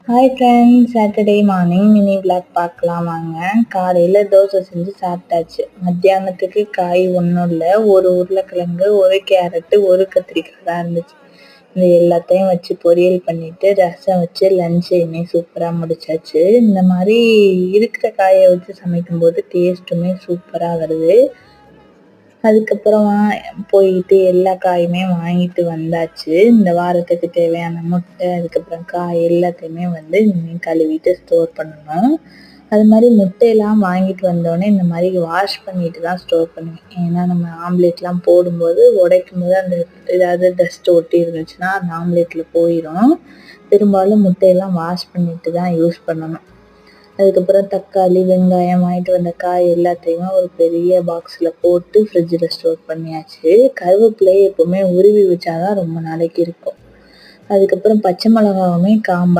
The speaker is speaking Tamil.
Hi friends, Saturday morning mini vlog பார்க்கலாம் வாங்க. காலையில் தோசை செஞ்சு சாப்பிட்டாச்சு. மத்தியானத்துக்கு காய் ஒன்றும் இல்லை, ஒரு உருளைக்கிழங்கு, ஒரு கேரட்டு, ஒரு கத்திரிக்காய் தான் இருந்துச்சு. இந்த எல்லாத்தையும் வச்சு பொரியல் பண்ணிவிட்டு ரசம் வச்சு லஞ்சையுமே சூப்பராக முடிச்சாச்சு. இந்த மாதிரி இருக்கிற காயை வச்சு சமைக்கும்போது டேஸ்ட்டுமே சூப்பராக வருது. அதுக்கப்புறம் போயிட்டு எல்லா காயுமே வாங்கிட்டு வந்தாச்சு. இந்த வாரத்துக்கு தேவையான முட்டை, அதுக்கப்புறம் காய் எல்லாத்தையுமே இனிமேல் கழுவிட்டு ஸ்டோர் பண்ணணும். அது மாதிரி முட்டையெல்லாம் வாங்கிட்டு வந்தோடனே இந்த மாதிரி வாஷ் பண்ணிட்டு தான் ஸ்டோர் பண்ணுவேன். ஏன்னா நம்ம ஆம்லேட்லாம் போடும்போது உடைக்கும் போது அந்த ஏதாவது டஸ்ட் ஒட்டி இருந்துச்சுன்னா அந்த ஆம்லேட்டில் போயிடும். பெரும்பாலும் முட்டையெல்லாம் வாஷ் பண்ணிட்டு தான் யூஸ் பண்ணணும். அதுக்கப்புறம் தக்காளி, வெங்காயம், வாங்கிட்டு வந்த காய் எல்லாத்தையுமே ஒரு பெரிய பாக்ஸில் போட்டு ஃப்ரிட்ஜில் ஸ்டோர் பண்ணியாச்சு. கருவேப்பிலையை எப்போவுமே உருவி வச்சாதான் ரொம்ப நாளைக்கு இருக்கும். அதுக்கப்புறம் பச்சை மிளகாவுமே காம்பெல்லாம்